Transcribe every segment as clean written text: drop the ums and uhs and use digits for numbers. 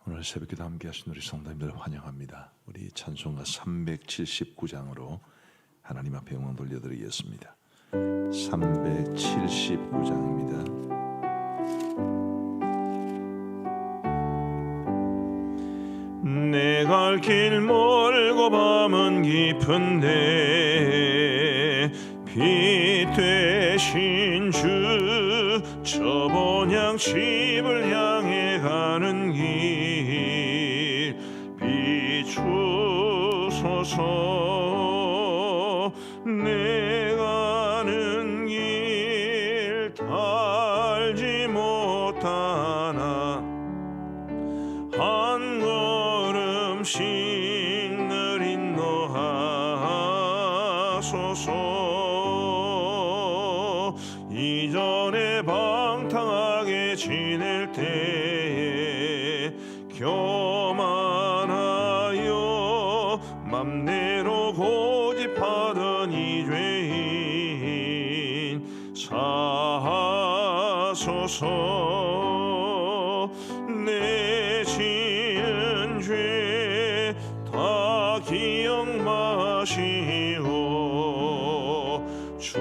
오늘 새벽기도 함께 하신 우리 성도님들 환영합니다. 우리 찬송가 379장으로 하나님 앞에 영광 돌려드리겠습니다. 379장입니다. 내 갈 길 멀고 밤은 깊은데 빛 되신 주 저 본향 집을 향해 가는 길 비추소서. 내 가는 길 달지 못하나 한 걸음씩 늘 인도하소서. 이전에 방탕하게 지낼 때에 교만하여 맘대로 고집하던 이 죄인 사하소서. 내 지은 죄 다 기억 마시고 주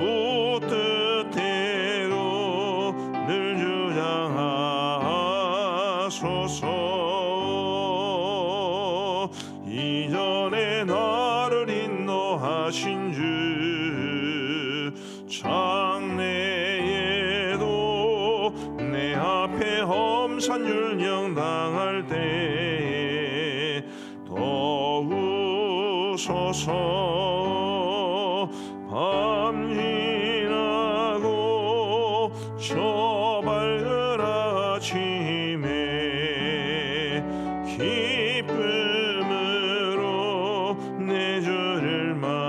뜻대로 늘 주장하소서. 이전에 나를 인도하신 주 장래에도 내 앞에 험산 율령 당할 때에 도우소서. 밤 지나고 저 밝은 아침에 기쁨으로 내 주를 만나리.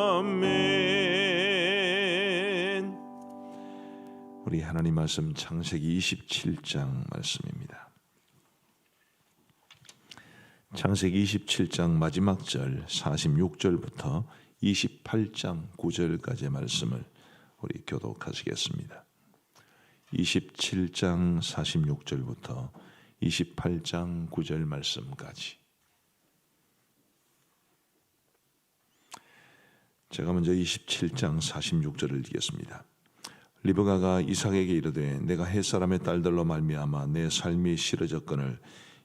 아멘. 우리 하나님 말씀 창세기 27장 말씀입니다. 창세기 27장 마지막 절 46절부터 28장 9절까지의 말씀을 우리 교독하시겠습니다. 27장 46절부터 28장 9절 말씀까지. 제가 먼저 27장 46절을 읽겠습니다. 리브가가 이삭에게 이르되 내가 햇사람의 딸들로 말미암아 내 삶이 싫어졌거늘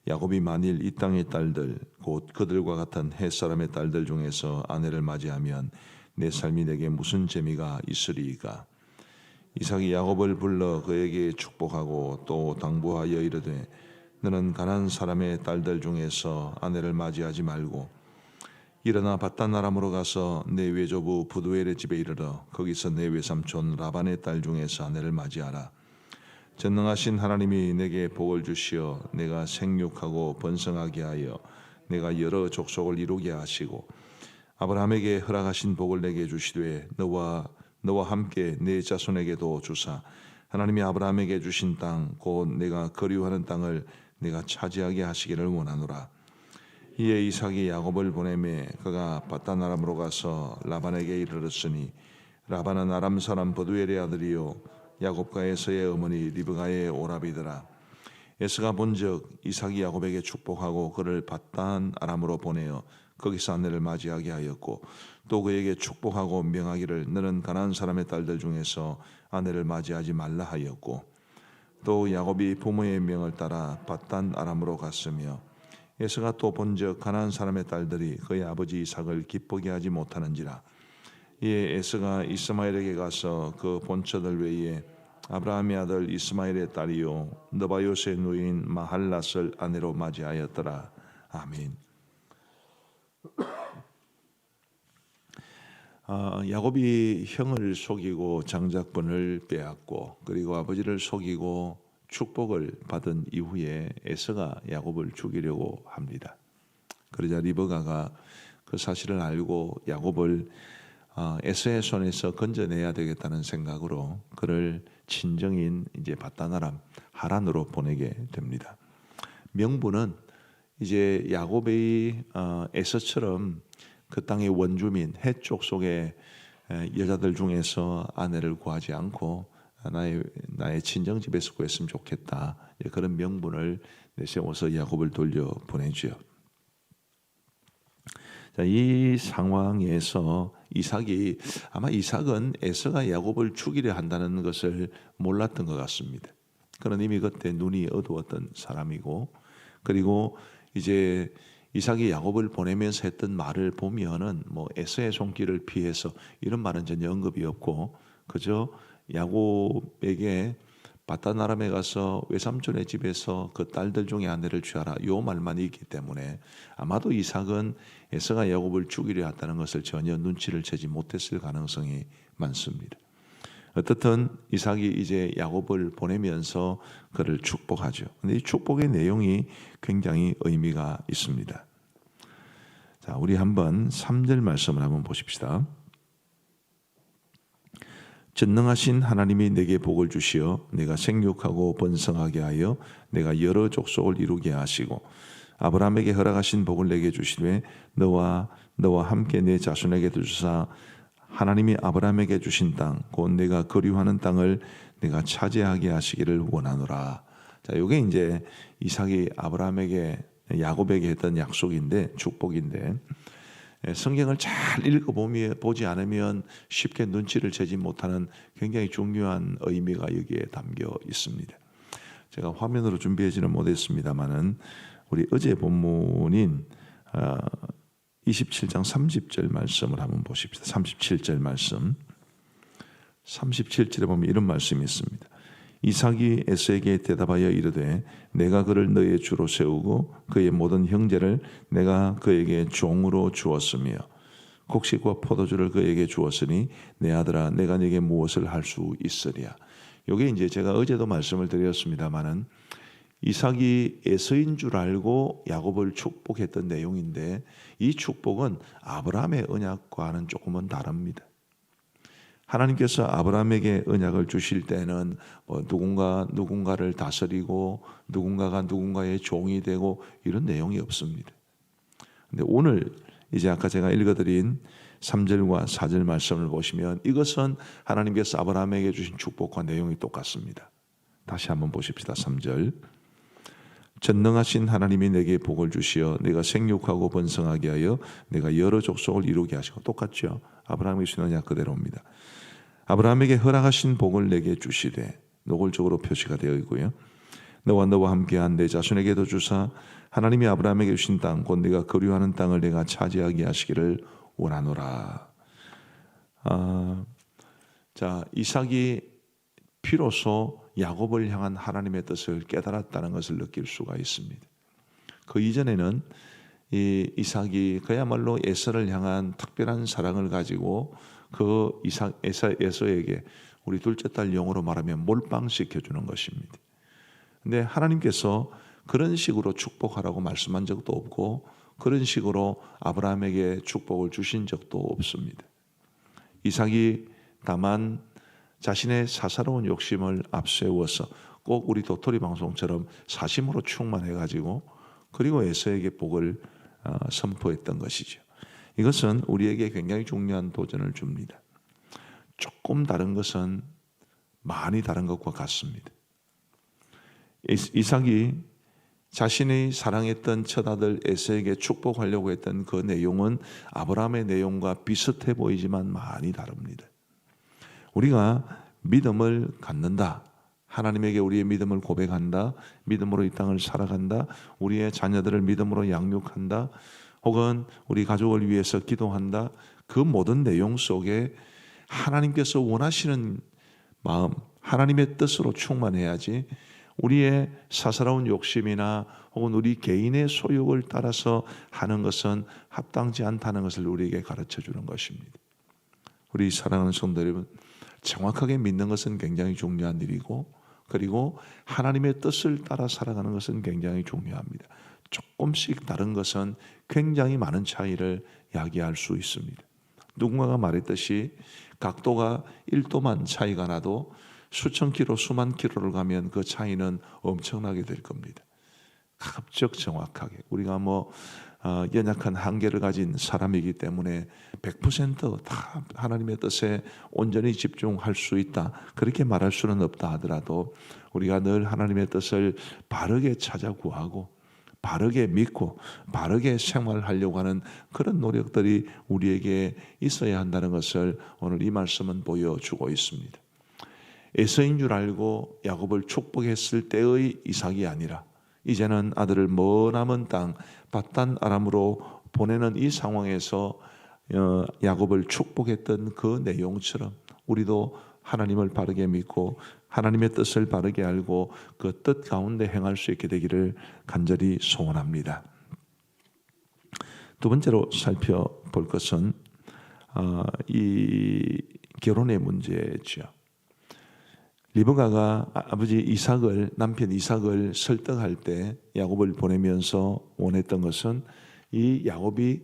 야곱이 만일 이 땅의 딸들 곧 그들과 같은 햇사람의 딸들 중에서 아내를 맞이하면 내 삶이 내게 무슨 재미가 있으리이까. 이삭이 야곱을 불러 그에게 축복하고 또 당부하여 이르되 너는 가나안 사람의 딸들 중에서 아내를 맞이하지 말고 일어나 밧단 아람으로 가서 내 외조부 부두엘의 집에 이르러 거기서 내 외삼촌 라반의 딸 중에서 아내를 맞이하라. 전능하신 하나님이 내게 복을 주시어 내가 생육하고 번성하게 하여 내가 여러 족속을 이루게 하시고 아브라함에게 허락하신 복을 내게 주시되 너와 함께 내 자손에게도 주사 하나님이 아브라함에게 주신 땅 곧 내가 거류하는 땅을 내가 차지하게 하시기를 원하노라. 이에 이삭이 야곱을 보내매 그가 밧단 아람으로 가서 라반에게 이르렀으니 라반은 아람 사람 버두엘의 아들이요 야곱과 에서의 어머니 리브가의 오라비더라. 에서가 본즉 이삭이 야곱에게 축복하고 그를 밧단 아람으로 보내어 거기서 아내를 맞이하게 하였고 또 그에게 축복하고 명하기를 너는 가나안 사람의 딸들 중에서 아내를 맞이하지 말라 하였고 또 야곱이 부모의 명을 따라 밧단 아람으로 갔으며 에서가 또 본즉 가나안 사람의 딸들이 그의 아버지 이삭을 기쁘게 하지 못하는지라. 이에 에서가 이스마엘에게 가서 그 본처들 외에 아브라함의 아들 이스마엘의 딸이요 느바요스의 누인 마할랏을 아내로 맞이하였더라. 아멘. 야곱이 형을 속이고 장작분을 빼앗고 그리고 아버지를 속이고 축복을 받은 이후에 에서가 야곱을 죽이려고 합니다. 그러자 리브가가 그 사실을 알고 야곱을 에서의 손에서 건져내야 되겠다는 생각으로 그를 친정인 이제 밧단 아람 하란으로 보내게 됩니다. 명분은 이제 야곱의 에서처럼 그 땅의 원주민 해쪽 속에 여자들 중에서 아내를 구하지 않고 나의 친정 집에서 구했으면 좋겠다. 그런 명분을 내세워서 야곱을 돌려 보내죠. 자, 이 상황에서 이삭은 에서가 야곱을 죽이려 한다는 것을 몰랐던 것 같습니다. 그는 이미 그때 눈이 어두웠던 사람이고, 그리고 이제 이삭이 야곱을 보내면서 했던 말을 보면은 뭐 에서의 손길을 피해서 이런 말은 전혀 언급이 없고, 그저 야곱에게 바다나람에 가서 외삼촌의 집에서 그 딸들 중에 아내를 취하라, 요 말만 있기 때문에 아마도 이삭은 에서가 야곱을 죽이려 했다는 것을 전혀 눈치를 채지 못했을 가능성이 많습니다. 어떻든 이삭이 이제 야곱을 보내면서 그를 축복하죠. 근데 이 축복의 내용이 굉장히 의미가 있습니다. 자, 우리 한번 3절 말씀을 한번 보십시다. 전능하신 하나님이 내게 복을 주시어 내가 생육하고 번성하게 하여 내가 여러 족속을 이루게 하시고 아브라함에게 허락하신 복을 내게 주시되 너와 함께 내 자손에게도 주사 하나님이 아브라함에게 주신 땅 곧 내가 거류하는 땅을 내가 차지하게 하시기를 원하노라. 자, 이게 이제 이삭이 야곱에게 했던 약속인데, 축복인데, 성경을 잘 읽어보지 않으면 쉽게 눈치를 채지 못하는 굉장히 중요한 의미가 여기에 담겨 있습니다. 제가 화면으로 준비하지는 못했습니다만은 우리 어제 본문인 27장 30절 말씀을 한번 보십시다. 37절 말씀. 37절에 보면 이런 말씀이 있습니다. 이삭이 에서에게 대답하여 이르되 내가 그를 너의 주로 세우고 그의 모든 형제를 내가 그에게 종으로 주었으며 곡식과 포도주를 그에게 주었으니 내 아들아 내가 네게 무엇을 할 수 있으랴. 이게 이제 제가 어제도 말씀을 드렸습니다마는 이삭이 에서인 줄 알고 야곱을 축복했던 내용인데, 이 축복은 아브라함의 언약과는 조금은 다릅니다. 하나님께서 아브라함에게 언약을 주실 때는 누군가를 다스리고 누군가가 누군가의 종이 되고 이런 내용이 없습니다. 근데 오늘 이제 아까 제가 읽어드린 3절과 4절 말씀을 보시면 이것은 하나님께서 아브라함에게 주신 축복과 내용이 똑같습니다. 다시 한번 보십시다. 3절. 전능하신 하나님이 내게 복을 주시어 내가 생육하고 번성하게 하여 내가 여러 족속을 이루게 하시고, 똑같죠. 아브라함에게 주신 언약 그대로입니다. 아브라함에게 허락하신 복을 내게 주시되, 노골적으로 표시가 되어 있고요. 너와 함께한 내 자손에게도 주사 하나님이 아브라함에게 주신 땅 곧 내가 거류하는 땅을 내가 차지하게 하시기를 원하노라. 자, 이삭이 비로소 야곱을 향한 하나님의 뜻을 깨달았다는 것을 느낄 수가 있습니다. 그 이전에는 이삭이 그야말로 에서를 향한 특별한 사랑을 가지고 그 에서에게 우리 둘째 딸 영어로 말하면 몰빵시켜 주는 것입니다. 근데 하나님께서 그런 식으로 축복하라고 말씀한 적도 없고 그런 식으로 아브라함에게 축복을 주신 적도 없습니다. 이삭이 다만 자신의 사사로운 욕심을 앞세워서 꼭 우리 도토리 방송처럼 사심으로 충만해가지고 그리고 에서에게 복을 선포했던 것이죠. 이것은 우리에게 굉장히 중요한 도전을 줍니다. 조금 다른 것은 많이 다른 것과 같습니다. 이삭이 자신이 사랑했던 첫아들 에서에게 축복하려고 했던 그 내용은 아브라함의 내용과 비슷해 보이지만 많이 다릅니다. 우리가 믿음을 갖는다, 하나님에게 우리의 믿음을 고백한다, 믿음으로 이 땅을 살아간다, 우리의 자녀들을 믿음으로 양육한다, 혹은 우리 가족을 위해서 기도한다, 그 모든 내용 속에 하나님께서 원하시는 마음, 하나님의 뜻으로 충만해야지 우리의 사사로운 욕심이나 혹은 우리 개인의 소욕을 따라서 하는 것은 합당치 않다는 것을 우리에게 가르쳐 주는 것입니다. 우리 사랑하는 성도 여러분, 정확하게 믿는 것은 굉장히 중요한 일이고, 그리고 하나님의 뜻을 따라 살아가는 것은 굉장히 중요합니다. 조금씩 다른 것은 굉장히 많은 차이를 야기할 수 있습니다. 누군가가 말했듯이 각도가 1도만 차이가 나도 수천 킬로, 수만 킬로를 가면 그 차이는 엄청나게 될 겁니다. 가급적 정확하게 우리가 연약한 한계를 가진 사람이기 때문에 100%다 하나님의 뜻에 온전히 집중할 수 있다, 그렇게 말할 수는 없다 하더라도 우리가 늘 하나님의 뜻을 바르게 찾아 구하고 바르게 믿고 바르게 생활하려고 하는 그런 노력들이 우리에게 있어야 한다는 것을 오늘 이 말씀은 보여주고 있습니다. 에서인 줄 알고 야곱을 축복했을 때의 이삭이 아니라 이제는 아들을 머나먼 땅 밧단 아람으로 보내는 이 상황에서 야곱을 축복했던 그 내용처럼 우리도 하나님을 바르게 믿고 하나님의 뜻을 바르게 알고 그 뜻 가운데 행할 수 있게 되기를 간절히 소원합니다. 두 번째로 살펴볼 것은 이 결혼의 문제죠. 리브가가 아버지 이삭을, 남편 이삭을 설득할 때 야곱을 보내면서 원했던 것은 이 야곱이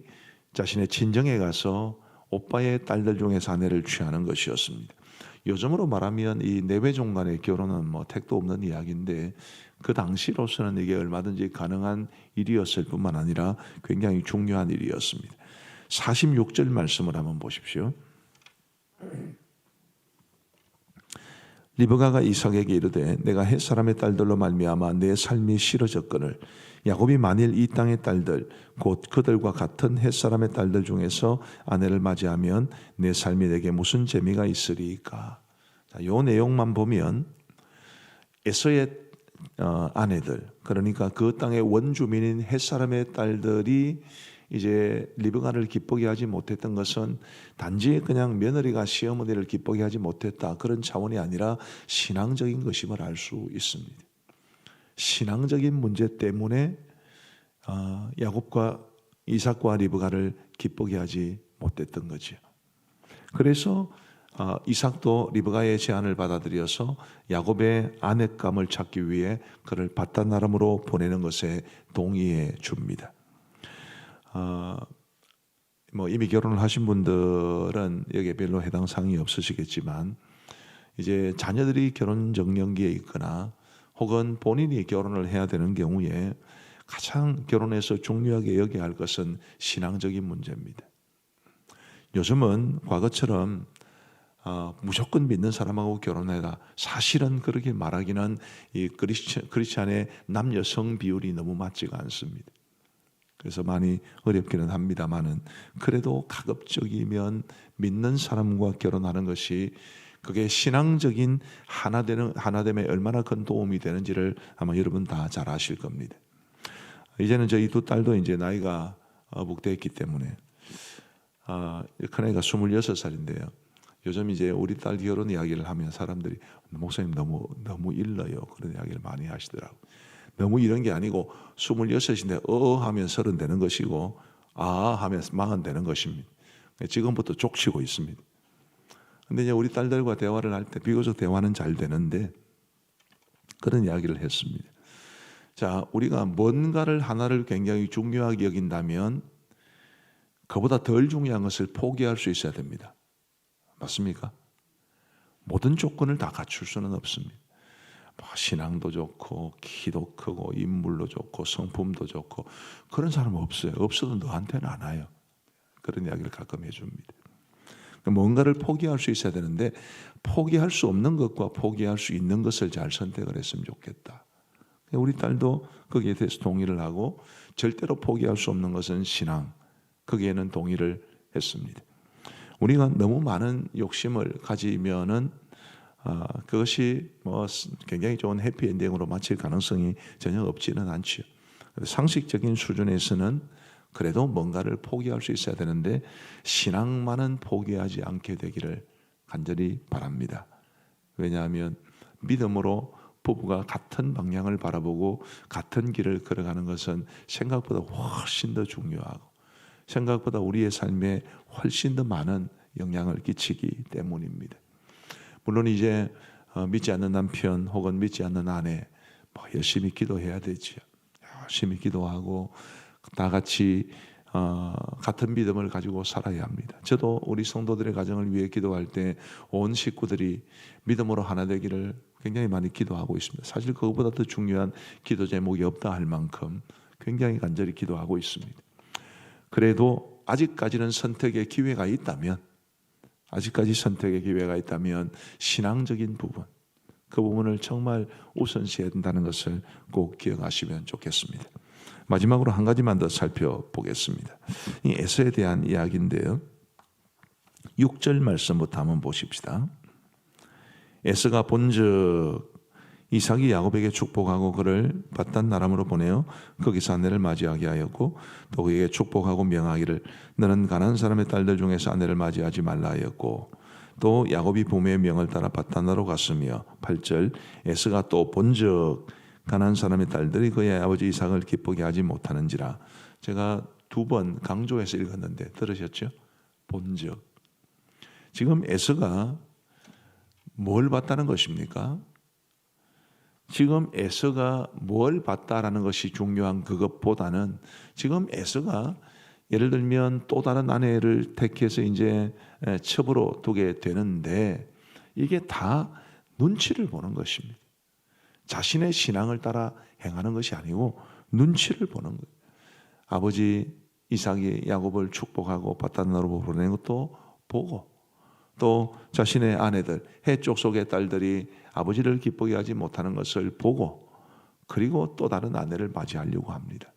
자신의 친정에 가서 오빠의 딸들 중에서 아내를 취하는 것이었습니다. 요즘으로 말하면 이 내외종 간의 결혼은 뭐 택도 없는 이야기인데 그 당시로서는 이게 얼마든지 가능한 일이었을 뿐만 아니라 굉장히 중요한 일이었습니다. 46절 말씀을 한번 보십시오. 리브가가 이삭에게 이르되 내가 헷 사람의 딸들로 말미암아 내 삶이 싫어졌거늘 야곱이 만일 이 땅의 딸들 곧 그들과 같은 헷 사람의 딸들 중에서 아내를 맞이하면 내 삶이 내게 무슨 재미가 있으리까. 자, 요 내용만 보면 에서의 아내들, 그러니까 그 땅의 원주민인 헷 사람의 딸들이 이제 리브가를 기쁘게 하지 못했던 것은 단지 그냥 며느리가 시어머니를 기쁘게 하지 못했다, 그런 차원이 아니라 신앙적인 것임을 알 수 있습니다. 신앙적인 문제 때문에 야곱과 이삭과 리브가를 기쁘게 하지 못했던 거죠. 그래서 이삭도 리브가의 제안을 받아들여서 야곱의 아내감을 찾기 위해 그를 밧단 아람으로 보내는 것에 동의해 줍니다. 뭐 이미 결혼을 하신 분들은 여기에 별로 해당 사항이 없으시겠지만 이제 자녀들이 결혼 정년기에 있거나 혹은 본인이 결혼을 해야 되는 경우에 가장 결혼에서 중요하게 여겨야 할 것은 신앙적인 문제입니다. 요즘은 과거처럼 무조건 믿는 사람하고 결혼해라, 사실은 그렇게 말하기는 이 크리스찬의 남여성 비율이 너무 맞지가 않습니다. 그래서 많이 어렵기는 합니다만은 그래도 가급적이면 믿는 사람과 결혼하는 것이 그게 신앙적인 하나됨에 얼마나 큰 도움이 되는지를 아마 여러분 다 잘 아실 겁니다. 이제는 저희 두 딸도 이제 나이가 복대했기 때문에 큰애가 26살인데요. 요즘 이제 우리 딸 결혼 이야기를 하면 사람들이 목사님 너무 일러요, 그런 이야기를 많이 하시더라고요. 너무 이런 게 아니고 26인데 하면 30 되는 것이고 하면 40 되는 것입니다. 지금부터 족치고 있습니다. 근데 이제 우리 딸들과 대화를 할 때 비교적 대화는 잘 되는데 그런 이야기를 했습니다. 자, 우리가 뭔가를 하나를 굉장히 중요하게 여긴다면 그보다 덜 중요한 것을 포기할 수 있어야 됩니다. 맞습니까? 모든 조건을 다 갖출 수는 없습니다. 신앙도 좋고 키도 크고 인물도 좋고 성품도 좋고 그런 사람은 없어요. 없어도 너한테는 안 와요. 그런 이야기를 가끔 해줍니다. 뭔가를 포기할 수 있어야 되는데 포기할 수 없는 것과 포기할 수 있는 것을 잘 선택을 했으면 좋겠다. 우리 딸도 거기에 대해서 동의를 하고 절대로 포기할 수 없는 것은 신앙, 거기에는 동의를 했습니다. 우리가 너무 많은 욕심을 가지면은 그것이 뭐 굉장히 좋은 해피엔딩으로 마칠 가능성이 전혀 없지는 않죠. 상식적인 수준에서는 그래도 뭔가를 포기할 수 있어야 되는데 신앙만은 포기하지 않게 되기를 간절히 바랍니다. 왜냐하면 믿음으로 부부가 같은 방향을 바라보고 같은 길을 걸어가는 것은 생각보다 훨씬 더 중요하고 생각보다 우리의 삶에 훨씬 더 많은 영향을 끼치기 때문입니다. 물론 이제 믿지 않는 남편 혹은 믿지 않는 아내 열심히 기도해야 되죠. 열심히 기도하고 다 같이 같은 믿음을 가지고 살아야 합니다. 저도 우리 성도들의 가정을 위해 기도할 때 온 식구들이 믿음으로 하나 되기를 굉장히 많이 기도하고 있습니다. 사실 그것보다 더 중요한 기도 제목이 없다 할 만큼 굉장히 간절히 기도하고 있습니다. 그래도 아직까지는 선택의 기회가 있다면, 아직까지 선택의 기회가 있다면 신앙적인 부분, 그 부분을 정말 우선시해야 된다는 것을 꼭 기억하시면 좋겠습니다. 마지막으로 한 가지만 더 살펴보겠습니다. 이 에서에 대한 이야기인데요, 6절 말씀부터 한번 보십시다. 에서가 본즉 이삭이 야곱에게 축복하고 그를 밧단 아람으로 보내어 거기서 아내를 맞이하게 하였고, 또 그에게 축복하고 명하기를 너는 가나안 사람의 딸들 중에서 아내를 맞이하지 말라 하였고, 또 야곱이 부모의 명을 따라 밧단으로 갔으며, 8절 에서가 또 본즉 가나안 사람의 딸들이 그의 아버지 이삭을 기쁘게 하지 못하는지라. 제가 2번 강조해서 읽었는데 들으셨죠? 본즉. 지금 에서가 뭘 봤다는 것입니까? 지금 에서가 뭘 봤다라는 것이 중요한 그것보다는, 지금 에서가 예를 들면 또 다른 아내를 택해서 이제 첩으로 두게 되는데, 이게 다 눈치를 보는 것입니다. 자신의 신앙을 따라 행하는 것이 아니고 눈치를 보는 거예요. 아버지 이삭이 야곱을 축복하고 밧단으로 보내는 것도 보고, 또 자신의 아내들 해쪽 속의 딸들이 아버지를 기쁘게 하지 못하는 것을 보고, 그리고 또 다른 아내를 맞이하려고 합니다.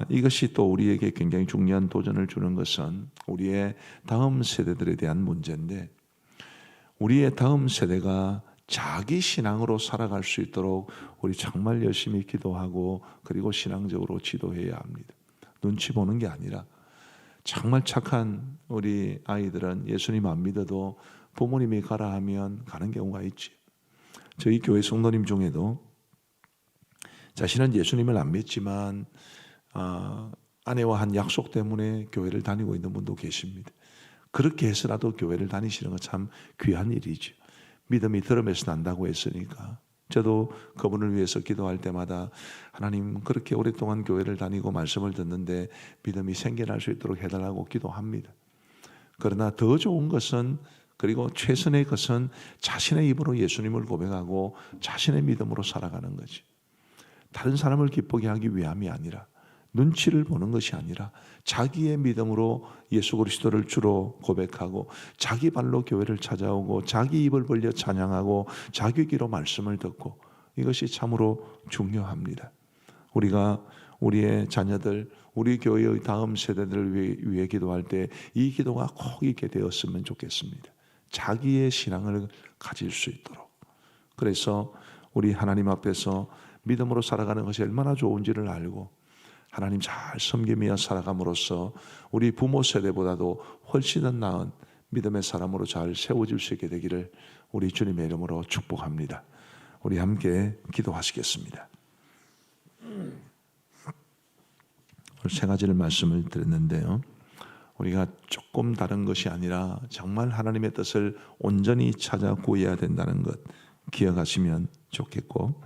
이것이 또 우리에게 굉장히 중요한 도전을 주는 것은 우리의 다음 세대들에 대한 문제인데, 우리의 다음 세대가 자기 신앙으로 살아갈 수 있도록 우리 정말 열심히 기도하고 그리고 신앙적으로 지도해야 합니다. 눈치 보는 게 아니라, 정말 착한 우리 아이들은 예수님 안 믿어도 부모님이 가라 하면 가는 경우가 있지. 저희 교회 성도님 중에도 자신은 예수님을 안 믿지만 아내와 한 약속 때문에 교회를 다니고 있는 분도 계십니다. 그렇게 해서라도 교회를 다니시는 건 참 귀한 일이죠. 믿음이 들음에서 난다고 했으니까. 저도 그분을 위해서 기도할 때마다 하나님, 그렇게 오랫동안 교회를 다니고 말씀을 듣는데 믿음이 생겨날 수 있도록 해달라고 기도합니다. 그러나 더 좋은 것은, 그리고 최선의 것은 자신의 입으로 예수님을 고백하고 자신의 믿음으로 살아가는 거지. 다른 사람을 기쁘게 하기 위함이 아니라, 눈치를 보는 것이 아니라 자기의 믿음으로 예수 그리스도를 주로 고백하고 자기 발로 교회를 찾아오고 자기 입을 벌려 찬양하고 자기 귀로 말씀을 듣고, 이것이 참으로 중요합니다. 우리가 우리의 자녀들, 우리 교회의 다음 세대들을 위해 기도할 때 이 기도가 꼭 있게 되었으면 좋겠습니다. 자기의 신앙을 가질 수 있도록. 그래서 우리 하나님 앞에서 믿음으로 살아가는 것이 얼마나 좋은지를 알고 하나님 잘 섬기며 살아감으로써 우리 부모 세대보다도 훨씬 더 나은 믿음의 사람으로 잘 세워질 수 있게 되기를 우리 주님의 이름으로 축복합니다. 우리 함께 기도하시겠습니다. 세 가지를 말씀을 드렸는데요, 우리가 조금 다른 것이 아니라 정말 하나님의 뜻을 온전히 찾아 구해야 된다는 것 기억하시면 좋겠고,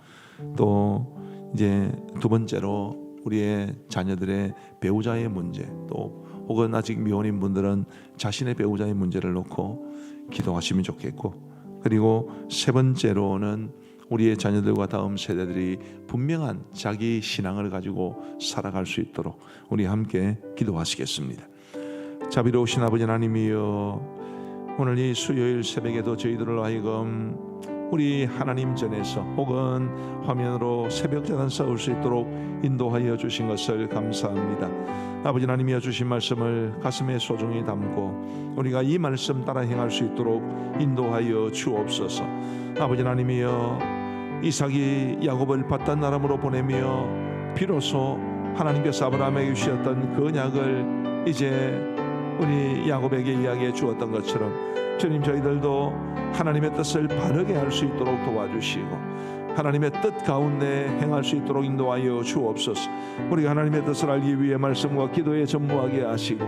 또 이제 2번째로 우리의 자녀들의 배우자의 문제, 또 혹은 아직 미혼인 분들은 자신의 배우자의 문제를 놓고 기도하시면 좋겠고, 그리고 3번째로는 우리의 자녀들과 다음 세대들이 분명한 자기 신앙을 가지고 살아갈 수 있도록 우리 함께 기도하시겠습니다. 자비로우신 아버지 하나님이여, 오늘 이 수요일 새벽에도 저희들을 하여금 우리 하나님 전에서 혹은 화면으로 새벽자단 싸울 수 있도록 인도하여 주신 것을 감사합니다. 아버지 하나님이여, 주신 말씀을 가슴에 소중히 담고 우리가 이 말씀 따라 행할 수 있도록 인도하여 주옵소서. 아버지 하나님이여, 이삭이 야곱을 밧단 아람으로 보내며 비로소 하나님께서 아브라함에게 주셨던 그 언약을 이제 우리 야곱에게 이야기해 주었던 것처럼, 주님, 저희들도 하나님의 뜻을 바르게 할 수 있도록 도와주시고 하나님의 뜻 가운데 행할 수 있도록 인도하여 주옵소서. 우리가 하나님의 뜻을 알기 위해 말씀과 기도에 전무하게 하시고,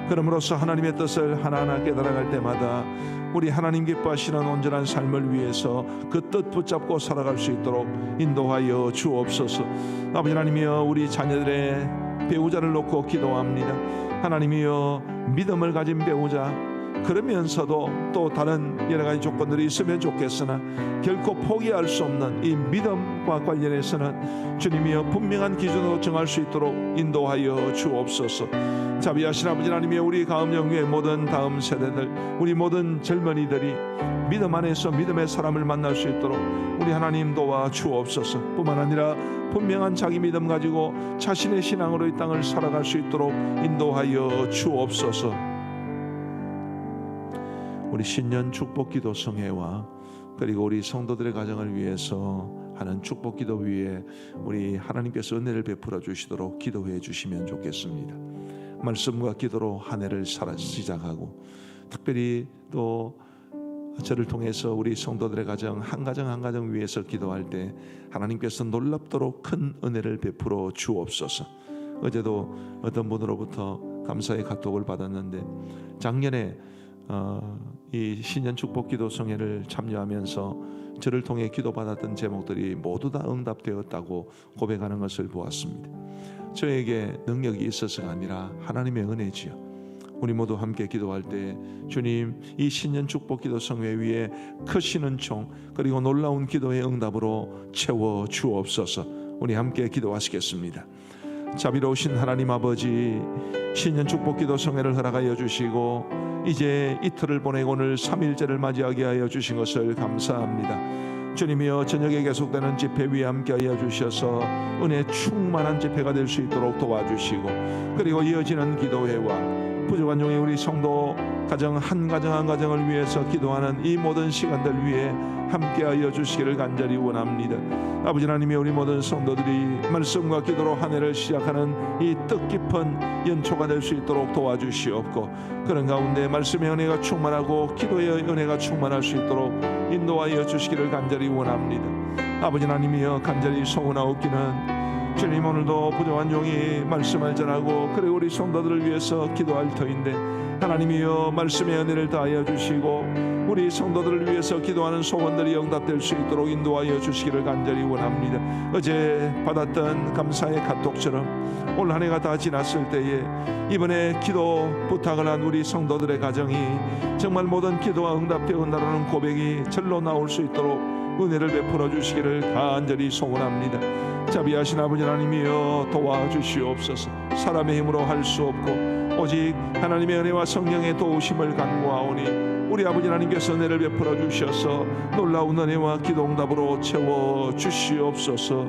그럼으로써 하나님의 뜻을 하나하나 깨달아갈 때마다 우리 하나님 기뻐하시는 온전한 삶을 위해서 그 뜻 붙잡고 살아갈 수 있도록 인도하여 주옵소서. 아버지 하나님이여, 우리 자녀들의 배우자를 놓고 기도합니다. 하나님이여, 믿음을 가진 배우자, 그러면서도 또 다른 여러 가지 조건들이 있으면 좋겠으나 결코 포기할 수 없는 이 믿음과 관련해서는 주님이여 분명한 기준으로 정할 수 있도록 인도하여 주옵소서. 자비하신 아버지 하나님이여, 우리 가음영교의 모든 다음 세대들, 우리 모든 젊은이들이 믿음 안에서 믿음의 사람을 만날 수 있도록 우리 하나님 도와 주옵소서. 뿐만 아니라 분명한 자기 믿음 가지고 자신의 신앙으로 이 땅을 살아갈 수 있도록 인도하여 주옵소서. 우리 신년 축복기도 성회와 그리고 우리 성도들의 가정을 위해서 하는 축복기도 위에 우리 하나님께서 은혜를 베풀어 주시도록 기도해 주시면 좋겠습니다. 말씀과 기도로 한 해를 시작하고, 특별히 또 저를 통해서 우리 성도들의 가정 한 가정 한 가정 위해서 기도할 때 하나님께서 놀랍도록 큰 은혜를 베풀어 주옵소서. 어제도 어떤 분으로부터 감사의 카톡을 받았는데, 작년에 이 신년 축복기도 성회를 참여하면서 저를 통해 기도받았던 제목들이 모두 다 응답되었다고 고백하는 것을 보았습니다. 저에게 능력이 있어서가 아니라 하나님의 은혜지요. 우리 모두 함께 기도할 때 주님, 이 신년 축복기도 성회 위에 크시는 총 그리고 놀라운 기도의 응답으로 채워 주옵소서. 우리 함께 기도하시겠습니다. 자비로우신 하나님 아버지, 신년 축복기도 성회를 허락하여 주시고 이제 이틀을 보내고 오늘 3일째를 맞이하게 하여 주신 것을 감사합니다. 주님이여, 저녁에 계속되는 집회 위에 함께하여 주셔서 은혜 충만한 집회가 될 수 있도록 도와주시고, 그리고 이어지는 기도회와 부족한 종의 우리 성도 가정 한 가정 한 가정을 위해서 기도하는 이 모든 시간들 위에 함께하여 주시기를 간절히 원합니다. 아버지 하나님이 우리 모든 성도들이 말씀과 기도로 한 해를 시작하는 이 뜻깊은 연초가 될 수 있도록 도와주시옵고, 그런 가운데 말씀의 은혜가 충만하고 기도의 은혜가 충만할 수 있도록 인도하여 주시기를 간절히 원합니다. 아버지 하나님이여, 간절히 소원하옵기는 주님, 오늘도 부족한 종이 말씀을 전하고 그리고 우리 성도들을 위해서 기도할 터인데, 하나님이여 말씀의 은혜를 다하여 주시고 우리 성도들을 위해서 기도하는 소원들이 응답될 수 있도록 인도하여 주시기를 간절히 원합니다. 어제 받았던 감사의 카톡처럼 올 한 해가 다 지났을 때에 이번에 기도 부탁을 한 우리 성도들의 가정이 정말 모든 기도가 응답되었다라는 고백이 절로 나올 수 있도록 은혜를 베풀어 주시기를 간절히 소원합니다. 자비하신 아버지 하나님이여 도와주시옵소서. 사람의 힘으로 할 수 없고 오직 하나님의 은혜와 성령의 도우심을 간구하오니 우리 아버지 하나님께서 은혜를 베풀어 주셔서 놀라운 은혜와 기도 응답으로 채워 주시옵소서.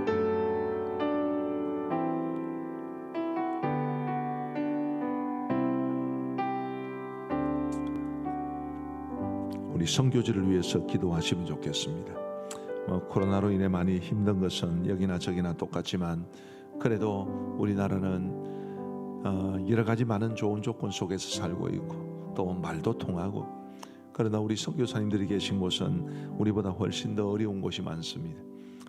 우리 선교지를 위해서 기도하시면 좋겠습니다. 코로나로 인해 많이 힘든 것은 여기나 저기나 똑같지만 그래도 우리나라는 여러 가지 많은 좋은 조건 속에서 살고 있고 또 말도 통하고, 그러나 우리 선교사님들이 계신 곳은 우리보다 훨씬 더 어려운 곳이 많습니다.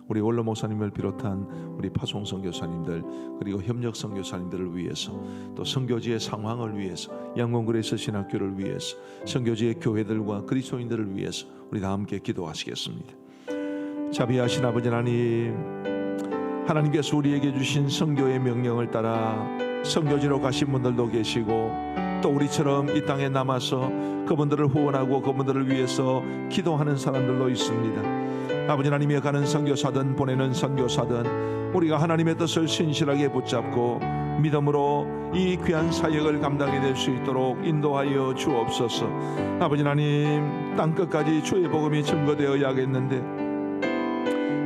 우리 원로 목사님을 비롯한 우리 파송 선교사님들 그리고 협력 선교사님들을 위해서, 또 선교지의 상황을 위해서, 양곤그레이스 신학교를 위해서, 선교지의 교회들과 그리스도인들을 위해서 우리 다 함께 기도하시겠습니다. 자비하신 아버지 하나님, 하나님께서 우리에게 주신 선교의 명령을 따라 선교지로 가신 분들도 계시고 또 우리처럼 이 땅에 남아서 그분들을 후원하고 그분들을 위해서 기도하는 사람들도 있습니다. 아버지 하나님이 가는 선교사든 보내는 선교사든 우리가 하나님의 뜻을 신실하게 붙잡고 믿음으로 이 귀한 사역을 감당해 낼 수 있도록 인도하여 주옵소서. 아버지 하나님, 땅끝까지 주의 복음이 증거되어야겠는데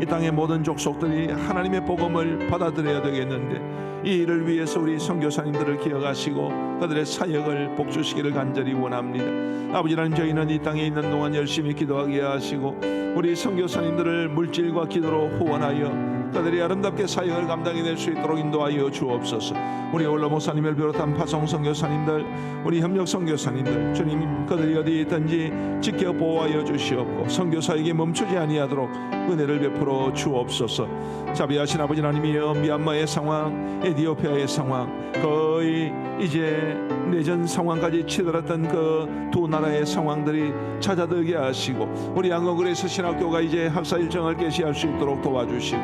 이 땅의 모든 족속들이 하나님의 복음을 받아들여야 되겠는데 이 일을 위해서 우리 선교사님들을 기억하시고 그들의 사역을 복주시기를 간절히 원합니다. 아버지 하나님, 저희는 이 땅에 있는 동안 열심히 기도하게 하시고 우리 선교사님들을 물질과 기도로 후원하여 그들이 아름답게 사역을 감당해낼 수 있도록 인도하여 주옵소서. 우리 원로 목사님을 비롯한 파송 선교사님들, 우리 협력 선교사님들, 주님 그들이 어디에 있든지 지켜 보호하여 주시옵고 선교사에게 멈추지 아니하도록 은혜를 베풀어 주옵소서. 자비하신 아버지 하나님이여, 미얀마의 상황, 에티오피아의 상황, 거의 이제 내전 상황까지 치달았던 그 두 나라의 상황들이 찾아들게 하시고 우리 양곤그레이스 신학교가 이제 학사 일정을 개시할 수 있도록 도와주시고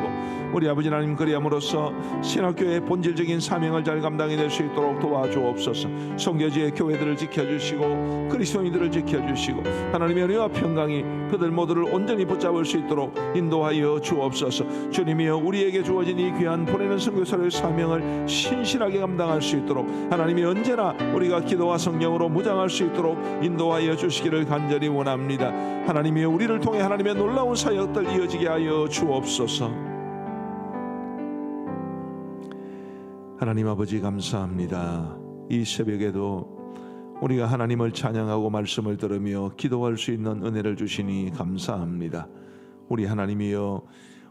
우리 아버지 하나님, 그리함으로써 신학교의 본질적인 사명을 잘 감당해낼 수 있도록 도와주옵소서. 선교지의 교회들을 지켜주시고 그리스도인들을 지켜주시고 하나님의 은혜와 평강이 그들 모두를 온전히 붙잡을 수 있도록 인도하여 주옵소서. 주님이여, 우리에게 주어진 이 귀한 보내는 선교사의 사명을 신실하게 감당할 수 있도록 하나님이 언제나 우리가 기도와 성령으로 무장할 수 있도록 인도하여 주시기를 간절히 원합니다. 하나님이여, 우리를 통해 하나님의 놀라운 사역들 이어지게 하여 주옵소서. 하나님 아버지, 감사합니다. 이 새벽에도 우리가 하나님을 찬양하고 말씀을 들으며 기도할 수 있는 은혜를 주시니 감사합니다. 우리 하나님이여,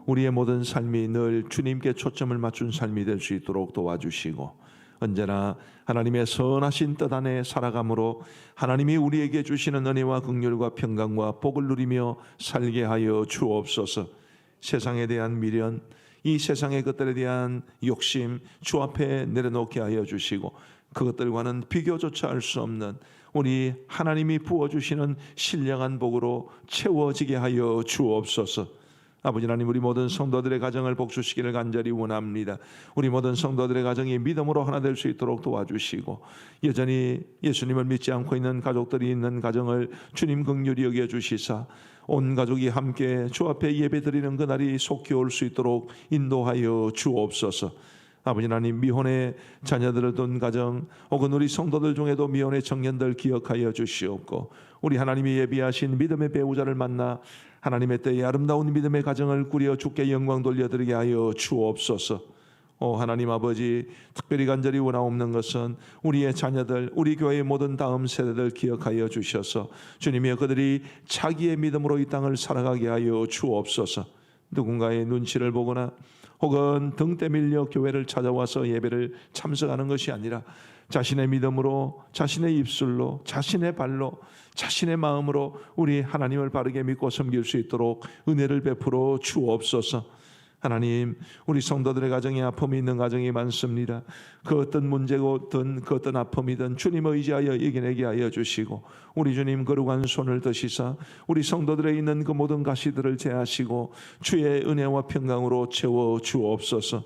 우리의 모든 삶이 늘 주님께 초점을 맞춘 삶이 될 수 있도록 도와주시고 언제나 하나님의 선하신 뜻 안에 살아감으로 하나님이 우리에게 주시는 은혜와 긍휼과 평강과 복을 누리며 살게 하여 주옵소서. 세상에 대한 미련, 이 세상의 것들에 대한 욕심 주 앞에 내려놓게 하여 주시고 그것들과는 비교조차 할 수 없는 우리 하나님이 부어주시는 신령한 복으로 채워지게 하여 주옵소서. 아버지 하나님, 우리 모든 성도들의 가정을 복주시기를 간절히 원합니다. 우리 모든 성도들의 가정이 믿음으로 하나 될 수 있도록 도와주시고 여전히 예수님을 믿지 않고 있는 가족들이 있는 가정을 주님 긍휼히 여겨 주시사 온 가족이 함께 주 앞에 예배드리는 그날이 속히 올 수 있도록 인도하여 주옵소서. 아버지 하나님, 미혼의 자녀들을 둔 가정 혹은 우리 성도들 중에도 미혼의 청년들 기억하여 주시옵고 우리 하나님이 예비하신 믿음의 배우자를 만나 하나님의 때에 아름다운 믿음의 가정을 꾸려 주께 영광 돌려드리게 하여 주옵소서. 하나님 아버지, 특별히 간절히 원하옵는 것은 우리의 자녀들, 우리 교회의 모든 다음 세대들 기억하여 주셔서 주님이여, 그들이 자기의 믿음으로 이 땅을 살아가게 하여 주옵소서. 누군가의 눈치를 보거나 혹은 등 때밀려 교회를 찾아와서 예배를 참석하는 것이 아니라 자신의 믿음으로, 자신의 입술로, 자신의 발로, 자신의 마음으로 우리 하나님을 바르게 믿고 섬길 수 있도록 은혜를 베풀어 주옵소서. 하나님, 우리 성도들의 가정에 아픔이 있는 가정이 많습니다. 그 어떤 문제든 그 어떤 아픔이든 주님 의지하여 이겨내게 하여 주시고 우리 주님 거룩한 손을 드시사 우리 성도들에 있는 그 모든 가시들을 제하시고 주의 은혜와 평강으로 채워 주옵소서.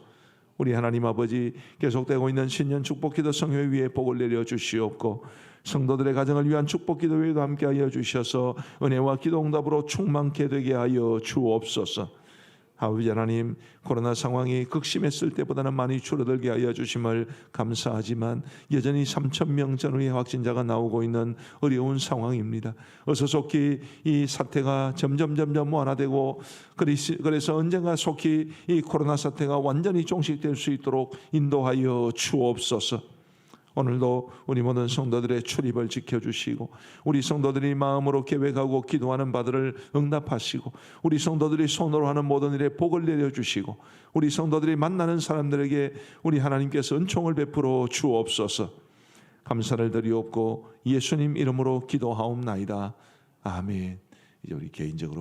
우리 하나님 아버지, 계속되고 있는 신년 축복기도 성회 위에 복을 내려 주시옵고 성도들의 가정을 위한 축복기도회도 함께하여 주셔서 은혜와 기도 응답으로 충만케 되게 하여 주옵소서. 아버지 하나님, 코로나 상황이 극심했을 때보다는 많이 줄어들게 하여 주심을 감사하지만 여전히 3,000명 전후의 확진자가 나오고 있는 어려운 상황입니다. 어서 속히 이 사태가 점점 완화되고 그래서 언젠가 속히 이 코로나 사태가 완전히 종식될 수 있도록 인도하여 주옵소서. 오늘도 우리 모든 성도들의 출입을 지켜주시고 우리 성도들이 마음으로 계획하고 기도하는 바들을 응답하시고 우리 성도들이 손으로 하는 모든 일에 복을 내려주시고 우리 성도들이 만나는 사람들에게 우리 하나님께서 은총을 베풀어 주옵소서. 감사를 드리옵고 예수님 이름으로 기도하옵나이다. 아멘. 이제 우리 개인적으로